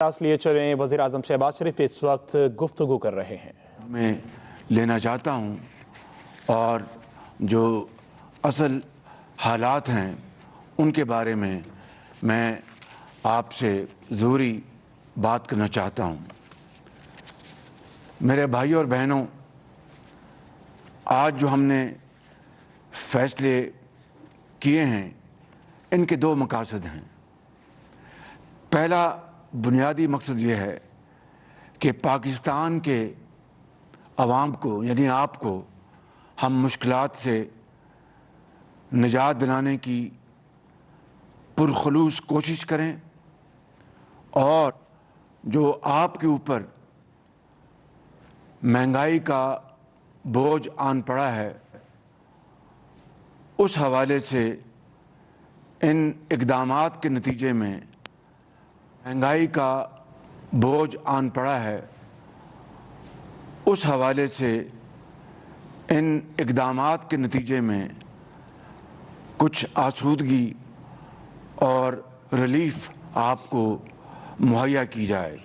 لیے چلیں وزیر اعظم شہباز شریف اس وقت گفتگو کر رہے ہیں۔ میں لینا چاہتا ہوں اور جو اصل حالات ہیں ان کے بارے میں آپ سے ضروری بات کرنا چاہتا ہوں۔ میرے بھائی اور بہنوں، آج جو ہم نے فیصلے کیے ہیں ان کے دو مقاصد ہیں۔ پہلا بنیادی مقصد یہ ہے کہ پاکستان کے عوام کو یعنی آپ کو ہم مشکلات سے نجات دلانے کی پرخلوص کوشش کریں اور جو آپ کے اوپر مہنگائی کا بوجھ آن پڑا ہے اس حوالے سے ان اقدامات کے نتیجے میں مہنگائی کا بوجھ آن پڑا ہے اس حوالے سے ان اقدامات کے نتیجے میں کچھ آسودگی اور ریلیف آپ کو مہیا کی جائے۔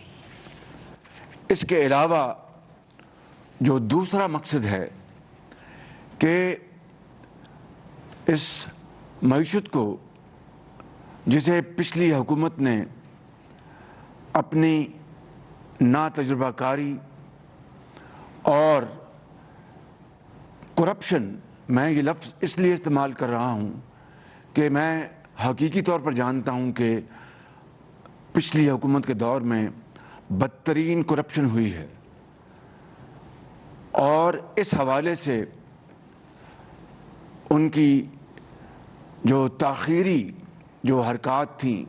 اس کے علاوہ جو دوسرا مقصد ہے کہ اس معیشت کو جسے پچھلی حکومت نے اپنی ناتجربہ کاری اور کرپشن، میں یہ لفظ اس لیے استعمال کر رہا ہوں کہ میں حقیقی طور پر جانتا ہوں کہ پچھلی حکومت کے دور میں بدترین کرپشن ہوئی ہے، اور اس حوالے سے ان کی جو تاخیری جو حرکات تھیں،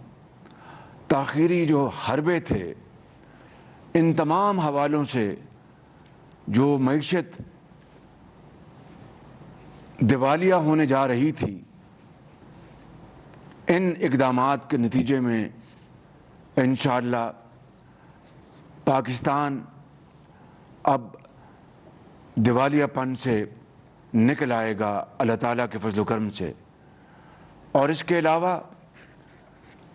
تاخیری جو حربے تھے، ان تمام حوالوں سے جو معیشت دیوالیہ ہونے جا رہی تھی، ان اقدامات کے نتیجے میں انشاءاللہ پاکستان اب دیوالیہ پن سے نکل آئے گا اللہ تعالیٰ کے فضل و کرم سے۔ اور اس کے علاوہ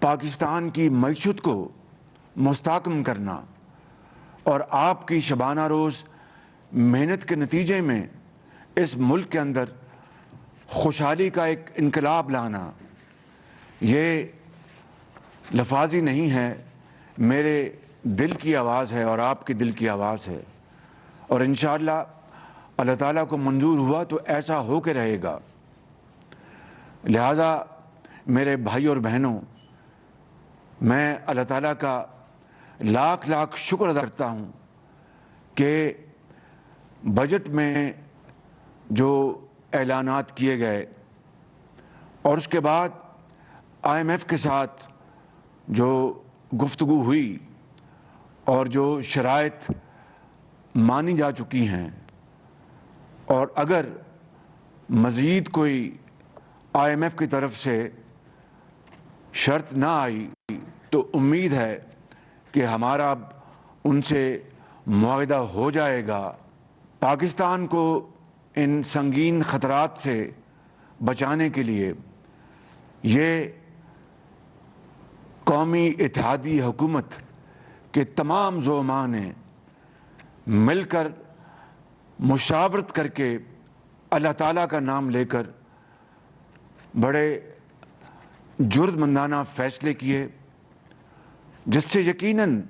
پاکستان کی معیشت کو مستحکم کرنا اور آپ کی شبانہ روز محنت کے نتیجے میں اس ملک کے اندر خوشحالی کا ایک انقلاب لانا، یہ لفاظی نہیں ہے، میرے دل کی آواز ہے اور آپ کے دل کی آواز ہے، اور انشاءاللہ اللہ تعالیٰ کو منظور ہوا تو ایسا ہو کے رہے گا۔ لہٰذا میرے بھائی اور بہنوں، میں اللہ تعالیٰ کا لاکھ لاکھ شکر ادا کرتا ہوں کہ بجٹ میں جو اعلانات کیے گئے اور اس کے بعد IMF کے ساتھ جو گفتگو ہوئی اور جو شرائط مانی جا چکی ہیں، اور اگر مزید کوئی IMF کی طرف سے شرط نہ آئی تو امید ہے کہ ہمارا ان سے معاہدہ ہو جائے گا۔ پاکستان کو ان سنگین خطرات سے بچانے کے لیے یہ قومی اتحادی حکومت کے تمام زعماء نے مل کر مشاورت کر کے اللہ تعالیٰ کا نام لے کر بڑے جرأتمندانہ فیصلے کیے، جس سے یقیناً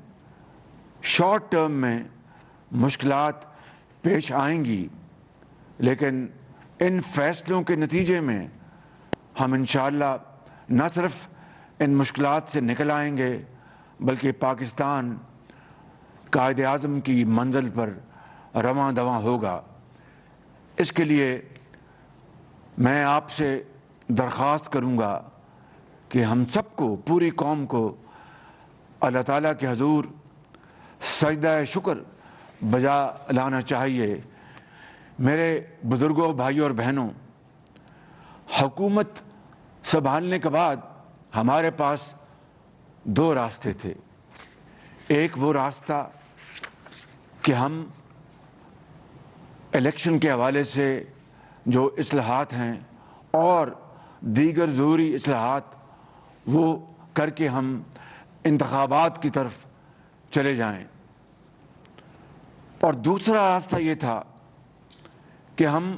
شارٹ ٹرم میں مشکلات پیش آئیں گی، لیکن ان فیصلوں کے نتیجے میں ہم انشاءاللہ نہ صرف ان مشکلات سے نکل آئیں گے بلکہ پاکستان قائد اعظم کی منزل پر رواں دواں ہوگا۔ اس کے لیے میں آپ سے درخواست کروں گا کہ ہم سب کو، پوری قوم کو اللہ تعالیٰ کے حضور سجدہ شکر بجا لانا چاہیے۔ میرے بزرگوں، بھائیوں اور بہنوں، حکومت سنبھالنے کے بعد ہمارے پاس دو راستے تھے۔ ایک وہ راستہ کہ ہم الیکشن کے حوالے سے جو اصلاحات ہیں اور دیگر ضروری اصلاحات وہ کر کے ہم انتخابات کی طرف چلے جائیں، اور دوسرا راستہ یہ تھا کہ ہم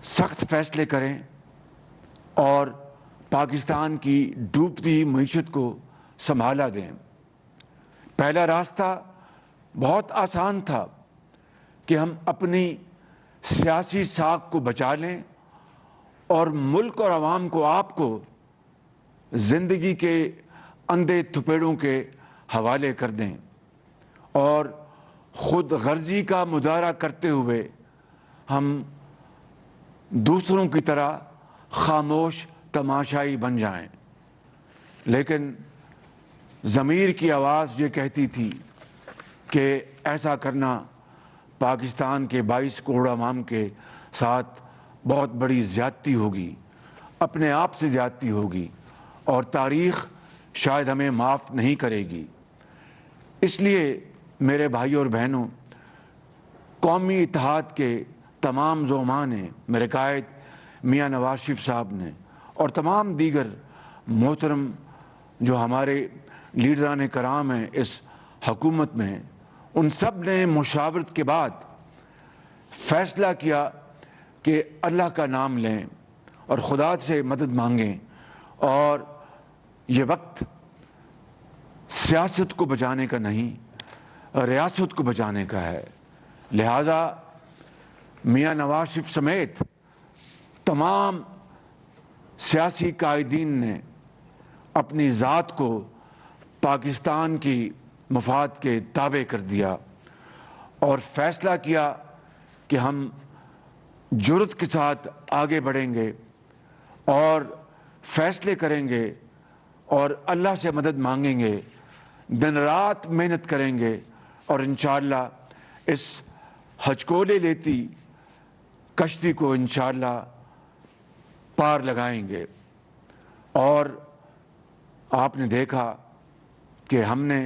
سخت فیصلے کریں اور پاکستان کی ڈوبتی معیشت کو سنبھالا دیں۔ پہلا راستہ بہت آسان تھا کہ ہم اپنی سیاسی ساکھ کو بچا لیں اور ملک اور عوام کو آپ کو زندگی کے اندھے تھپیڑوں کے حوالے کر دیں اور خود غرضی کا مظاہرہ کرتے ہوئے ہم دوسروں کی طرح خاموش تماشائی بن جائیں۔ لیکن ضمیر کی آواز یہ کہتی تھی کہ ایسا کرنا پاکستان کے 22 کروڑ عوام کے ساتھ بہت بڑی زیادتی ہوگی، اپنے آپ سے زیادتی ہوگی، اور تاریخ شاید ہمیں معاف نہیں کرے گی۔ اس لیے میرے بھائیوں اور بہنوں، قومی اتحاد کے تمام زعماء نے، میرے قائد میاں نواز شریف صاحب نے، اور تمام دیگر محترم جو ہمارے لیڈران کرام ہیں اس حکومت میں، ان سب نے مشاورت کے بعد فیصلہ کیا کہ اللہ کا نام لیں اور خدا سے مدد مانگیں، اور یہ وقت سیاست کو بچانے کا نہیں، ریاست کو بچانے کا ہے۔ لہٰذا میاں نواز شریف سمیت تمام سیاسی قائدین نے اپنی ذات کو پاکستان کی مفاد کے تابع کر دیا اور فیصلہ کیا کہ ہم جرأت کے ساتھ آگے بڑھیں گے اور فیصلے کریں گے اور اللہ سے مدد مانگیں گے، دن رات محنت کریں گے، اور انشاءاللہ اس ہچکولے لیتی کشتی کو انشاءاللہ پار لگائیں گے۔ اور آپ نے دیکھا کہ ہم نے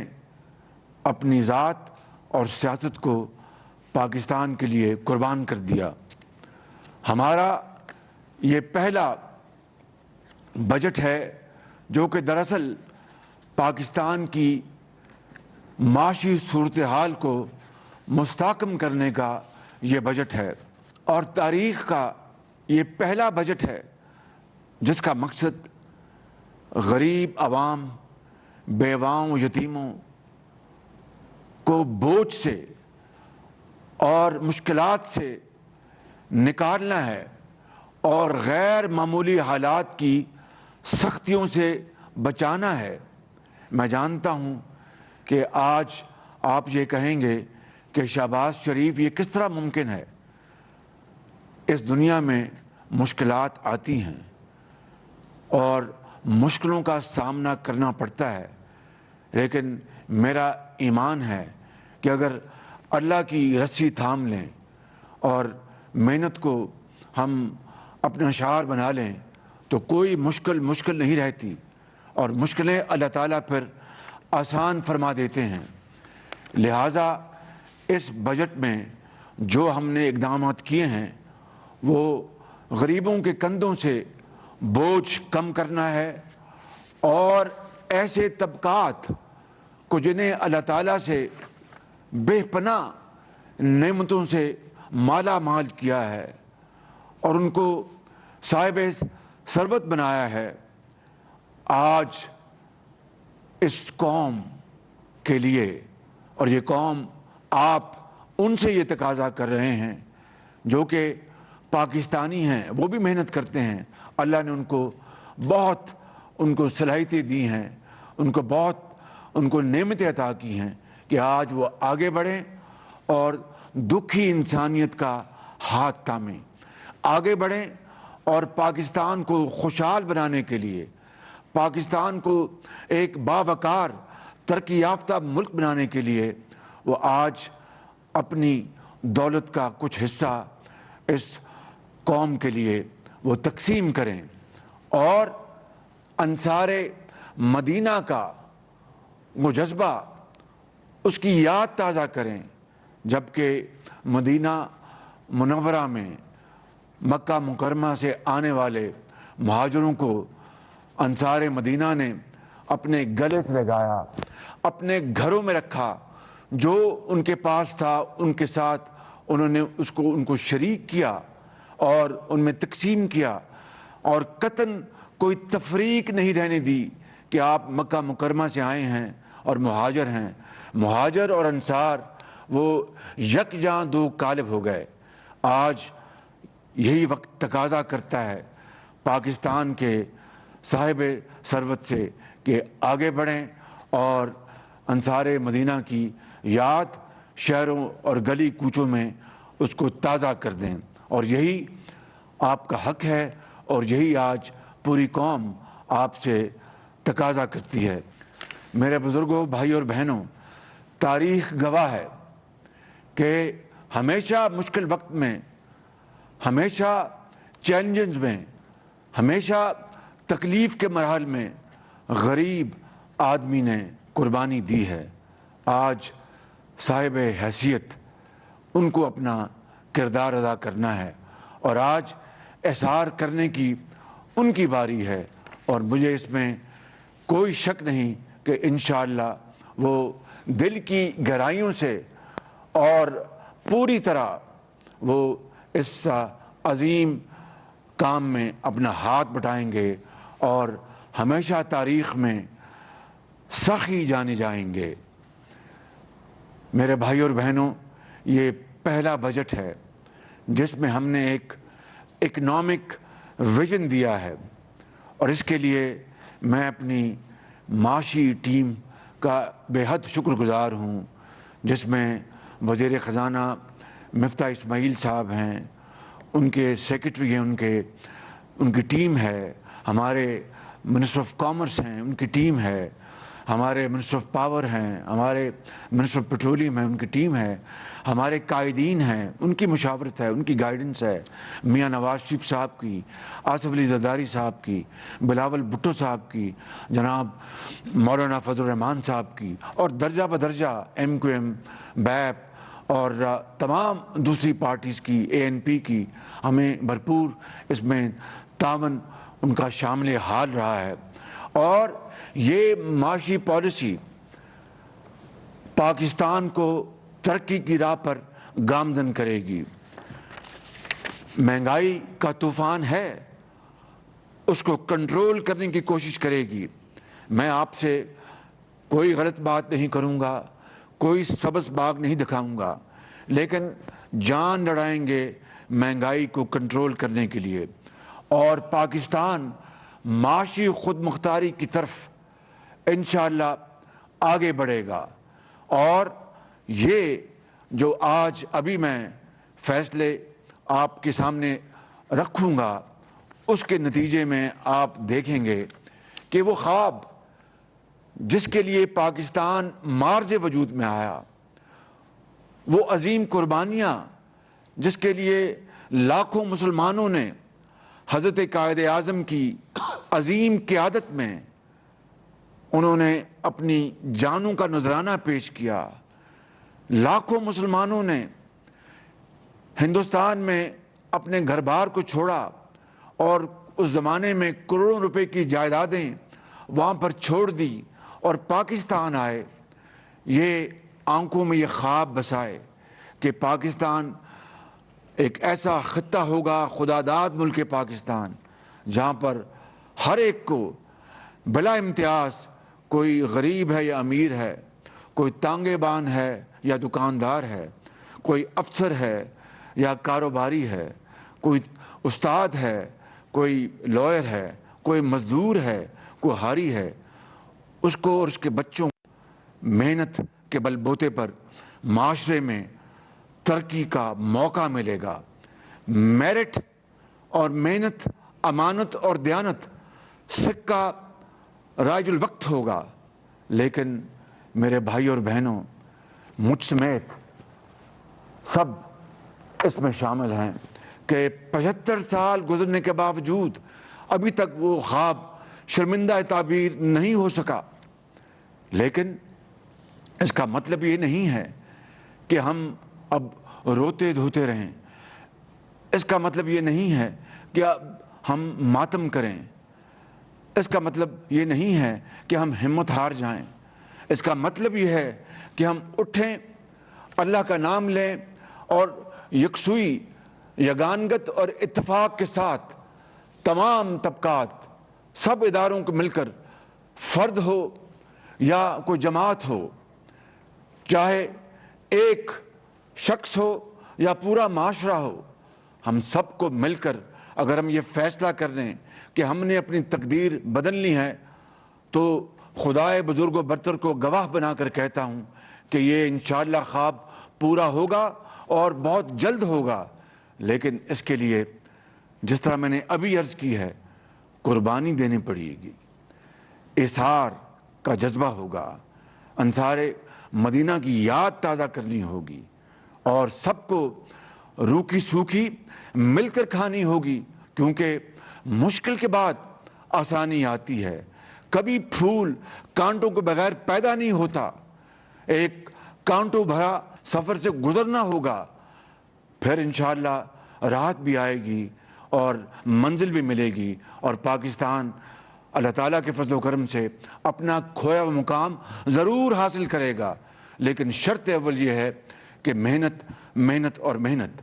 اپنی ذات اور سیاست کو پاکستان کے لیے قربان کر دیا۔ ہمارا یہ پہلا بجٹ ہے جو کہ دراصل پاکستان کی معاشی صورتحال کو مستحکم کرنے کا یہ بجٹ ہے، اور تاریخ کا یہ پہلا بجٹ ہے جس کا مقصد غریب عوام، بیواؤں، یتیموں کو بوجھ سے اور مشکلات سے نکالنا ہے اور غیر معمولی حالات کی سختیوں سے بچانا ہے۔ میں جانتا ہوں کہ آج آپ یہ کہیں گے کہ شہباز شریف یہ کس طرح ممکن ہے؟ اس دنیا میں مشکلات آتی ہیں اور مشکلوں کا سامنا کرنا پڑتا ہے، لیکن میرا ایمان ہے کہ اگر اللہ کی رسی تھام لیں اور محنت کو ہم اپنا شعار بنا لیں تو کوئی مشکل نہیں رہتی، اور مشکلیں اللہ تعالیٰ پھر آسان فرما دیتے ہیں۔ لہٰذا اس بجٹ میں جو ہم نے اقدامات کیے ہیں وہ غریبوں کے کندھوں سے بوجھ کم کرنا ہے، اور ایسے طبقات کو جنہیں اللہ تعالیٰ سے بے پناہ نعمتوں سے مالا مال کیا ہے اور ان کو صاحب ثروت بنایا ہے، آج اس قوم کے لیے، اور یہ قوم آپ ان سے یہ تقاضا کر رہے ہیں جو کہ پاکستانی ہیں، وہ بھی محنت کرتے ہیں، اللہ نے ان کو صلاحیتیں دی ہیں، ان کو نعمتیں عطا کی ہیں کہ آج وہ آگے بڑھیں اور دکھی انسانیت کا ہاتھ تھامیں، آگے بڑھیں اور پاکستان کو خوشحال بنانے کے لیے، پاکستان کو ایک باوقار ترقی یافتہ ملک بنانے کے لیے وہ آج اپنی دولت کا کچھ حصہ اس قوم کے لیے وہ تقسیم کریں، اور انصار مدینہ کا وہ جذبہ، اس کی یاد تازہ کریں جبکہ مدینہ منورہ میں مکہ مکرمہ سے آنے والے مہاجروں کو انصار مدینہ نے اپنے گلے سے لگایا، اپنے گھروں میں رکھا، جو ان کے پاس تھا ان کے ساتھ انہوں نے ان کو شریک کیا اور ان میں تقسیم کیا، اور قطعاً کوئی تفریق نہیں رہنے دی کہ آپ مکہ مکرمہ سے آئے ہیں اور مہاجر ہیں۔ مہاجر اور انصار وہ یکجاں دو قالب ہو گئے۔ آج یہی وقت تقاضا کرتا ہے پاکستان کے صاحب ثروت سے کہ آگے بڑھیں اور انصار مدینہ کی یاد شہروں اور گلی کوچوں میں اس کو تازہ کر دیں، اور یہی آپ کا حق ہے اور یہی آج پوری قوم آپ سے تقاضا کرتی ہے۔ میرے بزرگوں، بھائی اور بہنوں، تاریخ گواہ ہے کہ ہمیشہ مشکل وقت میں، ہمیشہ چیلنجز میں، ہمیشہ تکلیف کے مراحل میں غریب آدمی نے قربانی دی ہے۔ آج صاحب حیثیت ان کو اپنا کردار ادا کرنا ہے، اور آج احسار کرنے کی ان کی باری ہے، اور مجھے اس میں کوئی شک نہیں کہ انشاءاللہ وہ دل کی گہرائیوں سے اور پوری طرح وہ اس عظیم کام میں اپنا ہاتھ بٹائیں گے اور ہمیشہ تاریخ میں سخی جانے جائیں گے۔ میرے بھائی اور بہنوں، یہ پہلا بجٹ ہے جس میں ہم نے ایک اکنامک ویژن دیا ہے، اور اس کے لیے میں اپنی معاشی ٹیم کا بے حد شکر گزار ہوں، جس میں وزیر خزانہ مفتاح اسماعیل صاحب ہیں، ان کے سیکرٹری ہیں، ان کی ٹیم ہے، ہمارے منسٹر آف کامرس ہیں، ان کی ٹیم ہے، ہمارے منسٹر آف پاور ہیں، ہمارے منسٹر آف پیٹرولیم ہیں، ان کی ٹیم ہے، ہمارے قائدین ہیں، ان کی مشاورت ہے، ان کی گائیڈنس ہے، میاں نواز شریف صاحب کی، آصف علی زرداری صاحب کی، بلاول بھٹو صاحب کی، جناب مولانا فضل الرحمان صاحب کی، اور درجہ بدرجہ ایم کیو ایم، بیپ اور تمام دوسری پارٹیز کی، اے این پی کی، ہمیں بھرپور اس میں تعاون ان کا شامل حال رہا ہے، اور یہ معاشی پالیسی پاکستان کو ترقی کی راہ پر گامزن کرے گی۔ مہنگائی کا طوفان ہے، اس کو کنٹرول کرنے کی کوشش کرے گی۔ میں آپ سے کوئی غلط بات نہیں کروں گا، کوئی سبز باغ نہیں دکھاؤں گا، لیکن جان لڑائیں گے مہنگائی کو کنٹرول کرنے کے لیے، اور پاکستان معاشی خود مختاری کی طرف انشاءاللہ آگے بڑھے گا۔ اور یہ جو آج ابھی میں فیصلے آپ کے سامنے رکھوں گا، اس کے نتیجے میں آپ دیکھیں گے کہ وہ خواب جس کے لیے پاکستان مارز وجود میں آیا، وہ عظیم قربانیاں جس کے لیے لاکھوں مسلمانوں نے حضرت قائد اعظم کی عظیم قیادت میں انہوں نے اپنی جانوں کا نذرانہ پیش کیا، لاکھوں مسلمانوں نے ہندوستان میں اپنے گھر بار کو چھوڑا اور اس زمانے میں کروڑوں روپے کی جائیدادیں وہاں پر چھوڑ دی اور پاکستان آئے۔ یہ آنکھوں میں یہ خواب بسائے کہ پاکستان ایک ایسا خطہ ہوگا، خدا داد ملک پاکستان، جہاں پر ہر ایک کو بلا امتیاز، کوئی غریب ہے یا امیر ہے، کوئی تانگے بان ہے یا دکاندار ہے، کوئی افسر ہے یا کاروباری ہے، کوئی استاد ہے، کوئی لائر ہے، کوئی مزدور ہے، کوئی حاری ہے، اس کو اور اس کے بچوں کو محنت کے بل بوتے پر معاشرے میں ترقی کا موقع ملے گا۔ میرٹ اور محنت، امانت اور دیانت سکہ رائج الوقت ہوگا، لیکن میرے بھائی اور بہنوں، مجھ سمیت سب اس میں شامل ہیں کہ 75 سال گزرنے کے باوجود ابھی تک وہ خواب شرمندہ تعبیر نہیں ہو سکا۔ لیکن اس کا مطلب یہ نہیں ہے کہ ہم اب روتے دھوتے رہیں، اس کا مطلب یہ نہیں ہے کہ اب ہم ماتم کریں، اس کا مطلب یہ نہیں ہے کہ ہم ہمت ہار جائیں۔ اس کا مطلب یہ ہے کہ ہم اٹھیں، اللہ کا نام لیں اور یکسوئی، یگانگت اور اتفاق کے ساتھ تمام طبقات، سب اداروں کو مل کر، فرد ہو یا کوئی جماعت ہو، چاہے ایک شخص ہو یا پورا معاشرہ ہو، ہم سب کو مل کر اگر ہم یہ فیصلہ کر لیں کہ ہم نے اپنی تقدیر بدلنی ہے، تو خدائے بزرگ و برتر کو گواہ بنا کر کہتا ہوں کہ یہ انشاءاللہ خواب پورا ہوگا اور بہت جلد ہوگا۔ لیکن اس کے لیے جس طرح میں نے ابھی عرض کی ہے، قربانی دینی پڑے گی، اظہار کا جذبہ ہوگا، انصار مدینہ کی یاد تازہ کرنی ہوگی، اور سب کو روکھی سوکھی مل کر کھانی ہوگی، کیونکہ مشکل کے بعد آسانی آتی ہے۔ کبھی پھول کانٹوں کے بغیر پیدا نہیں ہوتا، ایک کانٹوں بھرا سفر سے گزرنا ہوگا، پھر انشاءاللہ راحت بھی آئے گی اور منزل بھی ملے گی، اور پاکستان اللہ تعالیٰ کے فضل و کرم سے اپنا کھویا ہوا مقام ضرور حاصل کرے گا۔ لیکن شرط اول یہ ہے کہ محنت محنت اور محنت۔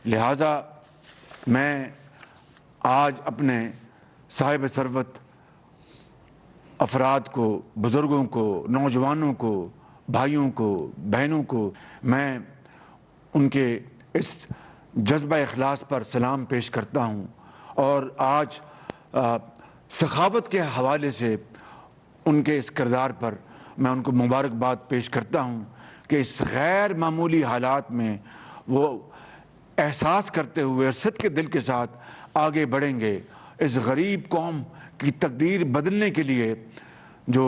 لہٰذا میں آج اپنے صاحب ثروت افراد کو، بزرگوں کو، نوجوانوں کو، بھائیوں کو، بہنوں کو، میں ان کے اس جذبہ اخلاص پر سلام پیش کرتا ہوں، اور آج سخاوت کے حوالے سے ان کے اس کردار پر میں ان کو مبارکباد پیش کرتا ہوں کہ اس غیر معمولی حالات میں وہ احساس کرتے ہوئے اور صدق کے دل کے ساتھ آگے بڑھیں گے، اس غریب قوم کی تقدیر بدلنے کے لیے جو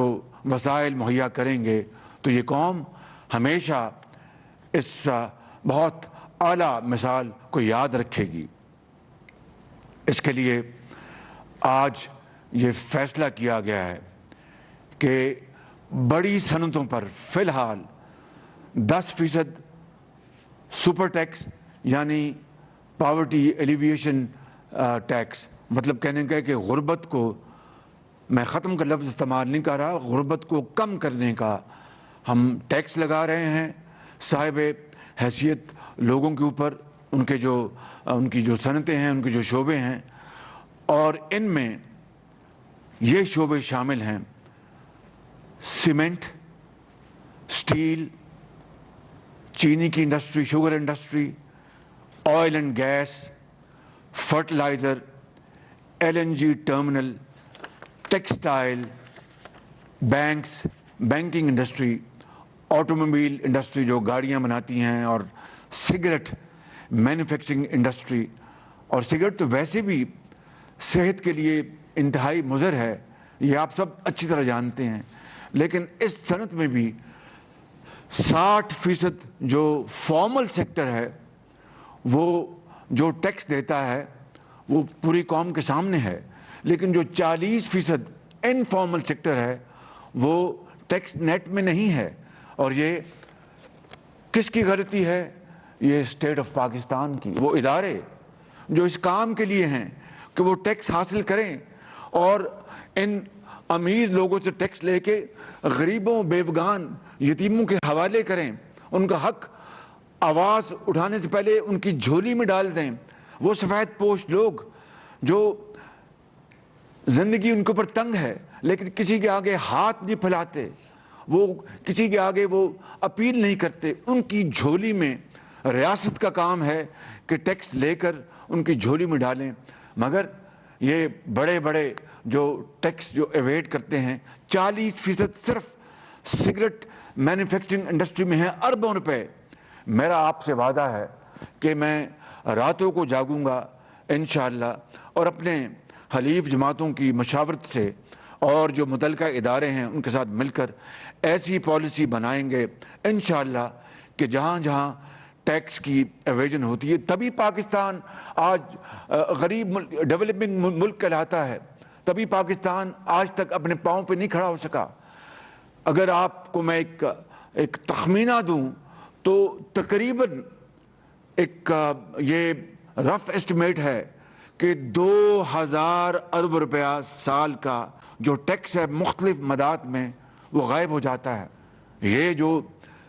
وسائل مہیا کریں گے، تو یہ قوم ہمیشہ اس بہت اعلیٰ مثال کو یاد رکھے گی۔ اس کے لیے آج یہ فیصلہ کیا گیا ہے کہ بڑی صنعتوں پر فی الحال 10% سپر ٹیکس، یعنی پاورٹی ایلیویشن ٹیکس، مطلب کہنے کا ہے کہ غربت کو، میں ختم کا لفظ استعمال نہیں کر رہا، غربت کو کم کرنے کا ہم ٹیکس لگا رہے ہیں صاحب حیثیت لوگوں کے اوپر، ان کی جو صنعتیں ہیں، ان کے جو شعبے ہیں، اور ان میں یہ شعبے شامل ہیں: سیمنٹ، سٹیل، چینی کی industry, sugar industry, oil and gas, fertiliser, LNG terminal, textile, banks, banking industry, automobile industry جو گاڑیاں بناتی ہیں، اور سگریٹ مینوفیکچرنگ انڈسٹری۔ اور سگریٹ تو ویسے بھی صحت کے لیے انتہائی مضر ہے، یہ آپ سب اچھی طرح جانتے ہیں، لیکن اس صنعت میں بھی 60% جو فارمل سیکٹر ہے وہ جو ٹیکس دیتا ہے وہ پوری قوم کے سامنے ہے، لیکن جو 40% انفارمل سیکٹر ہے وہ ٹیکس نیٹ میں نہیں ہے۔ اور یہ کس کی غلطی ہے؟ یہ اسٹیٹ آف پاکستان کی، وہ ادارے جو اس کام کے لیے ہیں کہ وہ ٹیکس حاصل کریں اور ان امیر لوگوں سے ٹیکس لے کے غریبوں، بیوگان، یتیموں کے حوالے کریں، ان کا حق آواز اٹھانے سے پہلے ان کی جھولی میں ڈال دیں۔ وہ سفید پوش لوگ جو زندگی ان کے اوپر تنگ ہے لیکن کسی کے آگے ہاتھ نہیں پھیلاتے، وہ کسی کے آگے وہ اپیل نہیں کرتے، ان کی جھولی میں ریاست کا کام ہے کہ ٹیکس لے کر ان کی جھولی میں ڈالیں۔ مگر یہ بڑے بڑے جو ٹیکس جو ایویڈ کرتے ہیں، 40% صرف سگریٹ مینوفیکچرنگ انڈسٹری میں ہیں، اربوں روپے۔ میرا آپ سے وعدہ ہے کہ میں راتوں کو جاگوں گا انشاءاللہ، اور اپنے حلیف جماعتوں کی مشاورت سے اور جو متعلقہ ادارے ہیں ان کے ساتھ مل کر ایسی پالیسی بنائیں گے انشاءاللہ کہ جہاں جہاں ٹیکس کی ایویژن ہوتی ہے، تبھی پاکستان آج غریب ڈیولپنگ ملک کہلاتا ہے، تبھی پاکستان آج تک اپنے پاؤں پہ نہیں کھڑا ہو سکا۔ اگر آپ کو میں ایک تخمینہ دوں تو تقریباً ایک یہ رف ایسٹیمیٹ ہے کہ 2000 ارب روپیہ سال کا جو ٹیکس ہے مختلف مدات میں، وہ غائب ہو جاتا ہے۔ یہ جو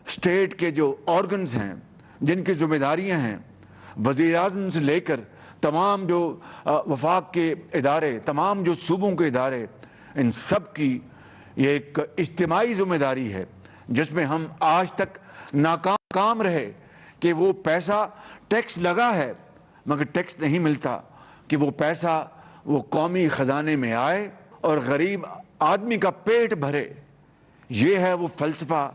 اسٹیٹ کے جو آرگنز ہیں، جن کی ذمہ داریاں ہیں، وزیر اعظم سے لے کر تمام جو وفاق کے ادارے، تمام جو صوبوں کے ادارے، ان سب کی یہ ایک اجتماعی ذمہ داری ہے، جس میں ہم آج تک ناکام رہے کہ وہ پیسہ ٹیکس لگا ہے مگر ٹیکس نہیں ملتا، کہ وہ پیسہ وہ قومی خزانے میں آئے اور غریب آدمی کا پیٹ بھرے۔ یہ ہے وہ فلسفہ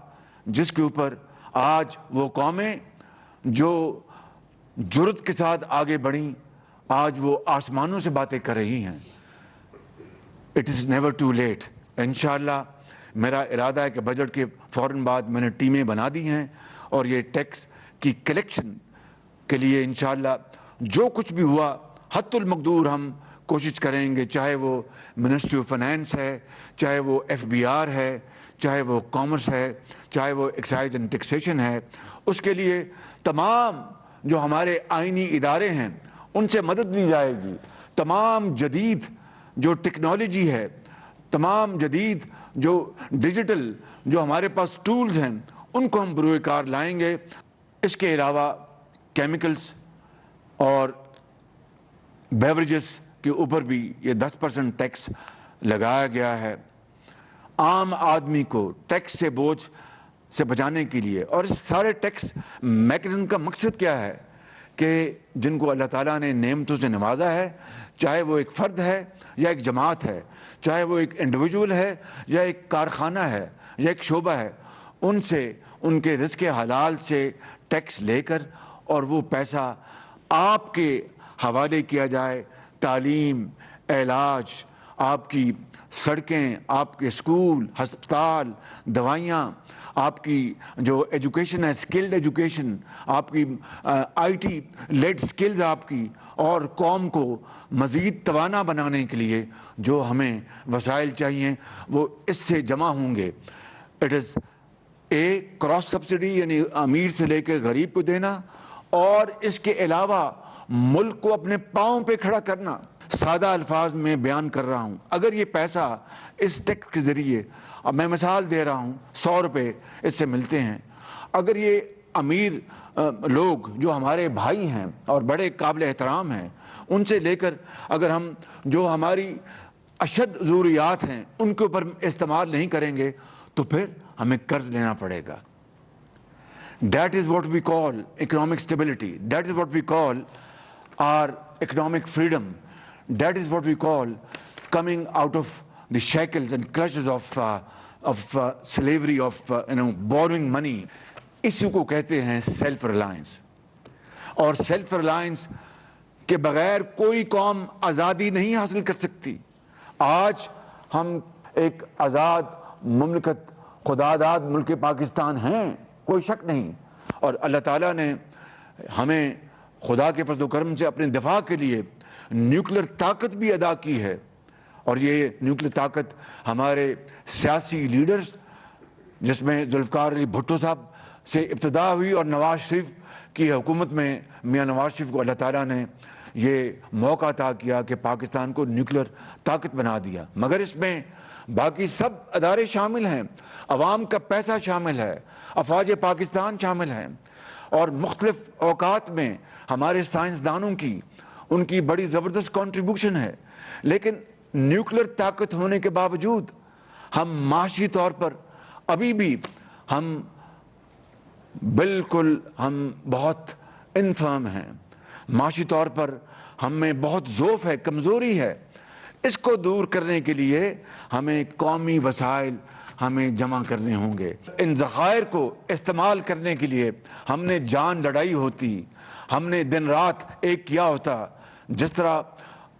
جس کے اوپر آج وہ قومیں جو جرأت کے ساتھ آگے بڑھیں، آج وہ آسمانوں سے باتیں کر رہی ہیں۔ It is never too late. انشاءاللہ میرا ارادہ ہے کہ بجٹ کے فوراً بعد میں نے ٹیمیں بنا دی ہیں اور یہ ٹیکس کی کلیکشن کے لیے انشاءاللہ جو کچھ بھی ہوا حتی المقدور ہم کوشش کریں گے، چاہے وہ منسٹری آف فائنانس ہے، چاہے وہ FBR ہے، چاہے وہ کامرس ہے، چاہے وہ ایکسائز اینڈ ٹیکسیشن ہے، اس کے لیے تمام جو ہمارے آئینی ادارے ہیں ان سے مدد لی جائے گی۔ تمام جدید جو ٹیکنالوجی ہے، تمام جدید جو ڈیجیٹل جو ہمارے پاس ٹولز ہیں، ان کو ہم بروئے کار لائیں گے۔ اس کے علاوہ کیمیکلز اور بیوریجز کے اوپر بھی یہ 10% ٹیکس لگایا گیا ہے، عام آدمی کو ٹیکس سے بوجھ سے بچانے کے لیے۔ اور اس سارے ٹیکس میکنزم کا مقصد کیا ہے کہ جن کو اللہ تعالیٰ نے نعمتوں سے نوازا ہے، چاہے وہ ایک فرد ہے یا ایک جماعت ہے، چاہے وہ ایک انڈیویجول ہے یا ایک کارخانہ ہے یا ایک شعبہ ہے، ان سے ان کے رزق حلال سے ٹیکس لے کر اور وہ پیسہ آپ کے حوالے کیا جائے۔ تعلیم، علاج، آپ کی سڑکیں، آپ کے اسکول، ہسپتال، دوائیاں، آپ کی جو ایجوکیشن ہے، اسکلڈ ایجوکیشن، آپ کی IT لیڈ اسکلز آپ کی، اور قوم کو مزید توانا بنانے کے لیے جو ہمیں وسائل چاہیے وہ اس سے جمع ہوں گے۔ اٹ از کراس سبسڈی، یعنی امیر سے لے کے غریب کو دینا، اور اس کے علاوہ ملک کو اپنے پاؤں پہ کھڑا کرنا۔ سادہ الفاظ میں بیان کر رہا ہوں، اگر یہ پیسہ اس ٹیکس کے ذریعے، اب میں مثال دے رہا ہوں، 100 روپے اس سے ملتے ہیں، اگر یہ امیر لوگ جو ہمارے بھائی ہیں اور بڑے قابل احترام ہیں، ان سے لے کر اگر ہم جو ہماری اشد ضروریات ہیں ان کے اوپر استعمال نہیں کریں گے تو پھر ہمیں قرض لینا پڑے گا۔ That is what we call economic stability. That is what we call our economic freedom. That is what we call coming out of the shackles and clutches of slavery, of borrowing money. اسی کو کہتے ہیں self Reliance. اور self Reliance کے بغیر کوئی قوم آزادی نہیں حاصل کر سکتی۔ آج ہم ایک آزاد مملکت، خداداد ملک پاکستان ہیں، کوئی شک نہیں، اور اللہ تعالیٰ نے ہمیں خدا کے فضل و کرم سے اپنے دفاع کے لیے نیوکلیر طاقت بھی ادا کی ہے، اور یہ نیوکلیر طاقت ہمارے سیاسی لیڈرز، جس میں ذوالفقار علی بھٹو صاحب سے ابتدا ہوئی اور نواز شریف کی حکومت میں میاں نواز شریف کو اللہ تعالیٰ نے یہ موقع عطا کیا کہ پاکستان کو نیوکلیر طاقت بنا دیا۔ مگر اس میں باقی سب ادارے شامل ہیں، عوام کا پیسہ شامل ہے، افواج پاکستان شامل ہیں، اور مختلف اوقات میں ہمارے سائنسدانوں کی ان کی بڑی زبردست کنٹریبیوشن ہے۔ لیکن نیوکلیر طاقت ہونے کے باوجود ہم معاشی طور پر ابھی بھی ہم بالکل بہت انفرم ہیں، معاشی طور پر ہم میں بہت ضعف ہے، کمزوری ہے۔ اس کو دور کرنے کے لیے ہمیں قومی وسائل ہمیں جمع کرنے ہوں گے۔ ان ذخائر کو استعمال کرنے کے لیے ہم نے جان لڑائی ہوتی، ہم نے دن رات ایک کیا ہوتا، جس طرح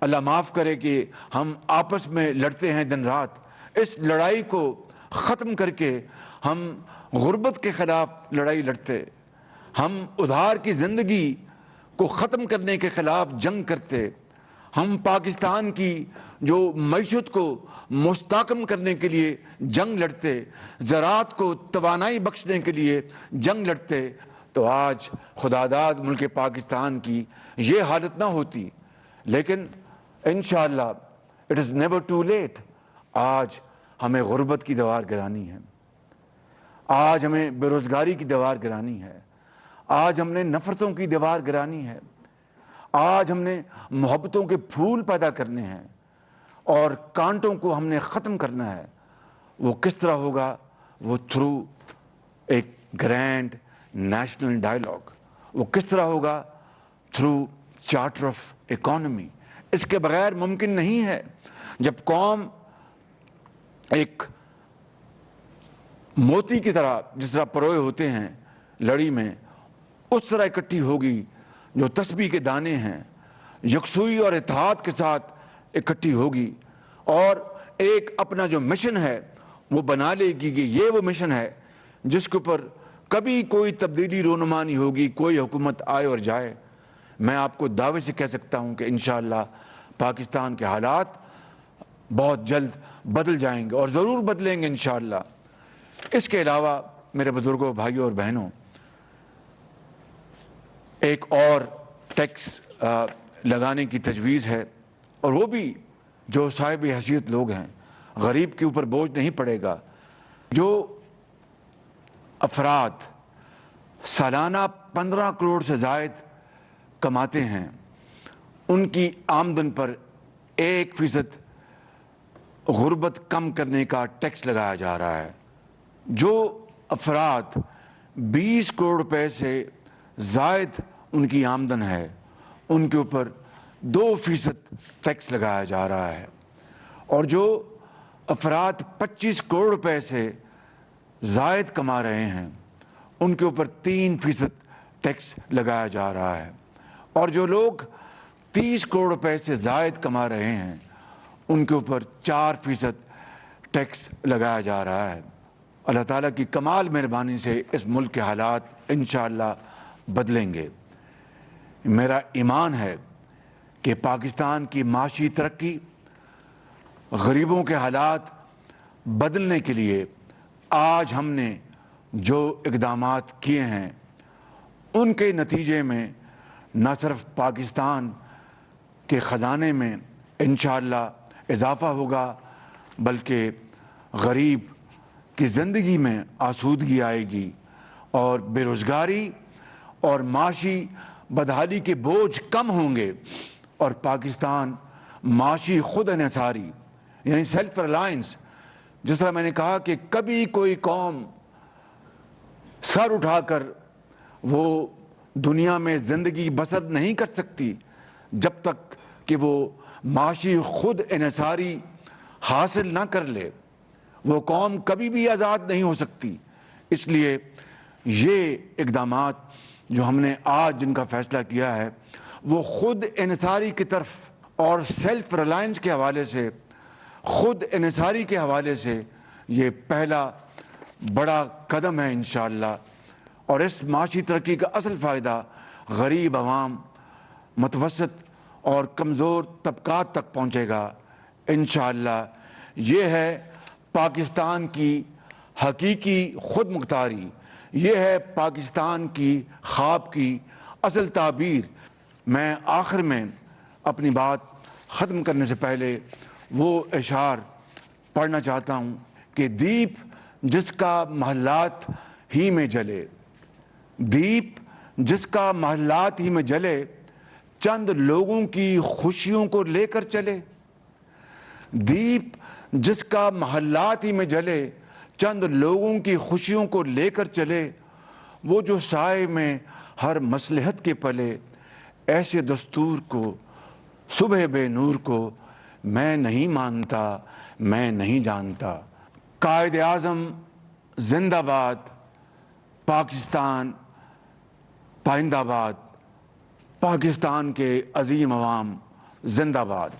اللہ معاف کرے کہ ہم آپس میں لڑتے ہیں دن رات۔ اس لڑائی کو ختم کر کے ہم غربت کے خلاف لڑائی لڑتے، ہم ادھار کی زندگی کو ختم کرنے کے خلاف جنگ کرتے، ہم پاکستان کی جو معیشت کو مستحکم کرنے کے لیے جنگ لڑتے، زراعت کو توانائی بخشنے کے لیے جنگ لڑتے، تو آج خداداد ملک پاکستان کی یہ حالت نہ ہوتی۔ لیکن انشاءاللہ it is never too late. آج ہمیں غربت کی دیوار گرانی ہے، آج ہمیں بے روزگاری کی دیوار گرانی ہے، آج ہم نے نفرتوں کی دیوار گرانی ہے، آج ہم نے محبتوں کے پھول پیدا کرنے ہیں اور کانٹوں کو ہم نے ختم کرنا ہے۔ وہ کس طرح ہوگا؟ وہ تھرو ایک گرینڈ نیشنل ڈائیلاگ۔ وہ کس طرح ہوگا؟ Through charter of economy. اس کے بغیر ممکن نہیں ہے۔ جب قوم ایک موتی کی طرح جس طرح پروئے ہوتے ہیں لڑی میں، اس طرح اکٹھی ہوگی، جو تسبیح کے دانے ہیں، یکسوئی اور اتحاد کے ساتھ اکٹھی ہوگی اور ایک اپنا جو مشن ہے وہ بنا لے گی کہ یہ وہ مشن ہے جس کے اوپر کبھی کوئی تبدیلی رونما نہیں ہوگی، کوئی حکومت آئے اور جائے۔ میں آپ کو دعوے سے کہہ سکتا ہوں کہ انشاءاللہ پاکستان کے حالات بہت جلد بدل جائیں گے اور ضرور بدلیں گے انشاءاللہ۔ اس کے علاوہ میرے بزرگوں، بھائیوں اور بہنوں، ایک اور ٹیکس لگانے کی تجویز ہے، اور وہ بھی جو صاحب حیثیت لوگ ہیں، غریب کے اوپر بوجھ نہیں پڑے گا۔ جو افراد سالانہ 15 کروڑ سے زائد کماتے ہیں، ان کی آمدن پر 1% غربت کم کرنے کا ٹیکس لگایا جا رہا ہے۔ جو افراد 20 کروڑ روپے سے زائد ان کی آمدن ہے، ان کے اوپر 2% ٹیکس لگایا جا رہا ہے، اور جو افراد 25 کروڑ روپے سے زائد کما رہے ہیں، ان کے اوپر 3% ٹیکس لگایا جا رہا ہے، اور جو لوگ 30 کروڑ روپے سے زائد کما رہے ہیں، ان کے اوپر 4% ٹیکس لگایا جا رہا ہے۔ اللہ تعالیٰ کی کمال مہربانی سے اس ملک کے حالات انشاءاللہ بدلیں گے۔ میرا ایمان ہے کہ پاکستان کی معاشی ترقی، غریبوں کے حالات بدلنے کے لیے آج ہم نے جو اقدامات کیے ہیں، ان کے نتیجے میں نہ صرف پاکستان کے خزانے میں انشاءاللہ اضافہ ہوگا، بلکہ غریب کی زندگی میں آسودگی آئے گی، اور بے روزگاری اور معاشی بدحالی کے بوجھ کم ہوں گے، اور پاکستان معاشی خود انحصاری یعنی سیلف ریلائنس، جس طرح میں نے کہا کہ کبھی کوئی قوم سر اٹھا کر وہ دنیا میں زندگی بسر نہیں کر سکتی جب تک کہ وہ معاشی خود انحصاری حاصل نہ کر لے۔ وہ قوم کبھی بھی آزاد نہیں ہو سکتی۔ اس لیے یہ اقدامات جو ہم نے آج جن کا فیصلہ کیا ہے، وہ خود انحصاری کی طرف اور سیلف ریلائنس کے حوالے سے، خود انحصاری کے حوالے سے یہ پہلا بڑا قدم ہے انشاءاللہ، اور اس معاشی ترقی کا اصل فائدہ غریب عوام، متوسط اور کمزور طبقات تک پہنچے گا انشاءاللہ۔ یہ ہے پاکستان کی حقیقی خود مختاری، یہ ہے پاکستان کی خواب کی اصل تعبیر۔ میں آخر میں اپنی بات ختم کرنے سے پہلے وہ اشعار پڑھنا چاہتا ہوں کہ دیپ جس کا محلات ہی میں جلے، دیپ جس کا محلات ہی میں جلے، چند لوگوں کی خوشیوں کو لے کر چلے۔ دیپ جس کا محلات ہی میں جلے، چند لوگوں کی خوشیوں کو لے کر چلے، وہ جو سائے میں ہر مصلحت کے پلے، ایسے دستور کو، صبح بے نور کو، میں نہیں مانتا، میں نہیں جانتا۔ قائد اعظم زندہ باد، پاکستان پائندہ باد، پاکستان کے عظیم عوام زندہ باد۔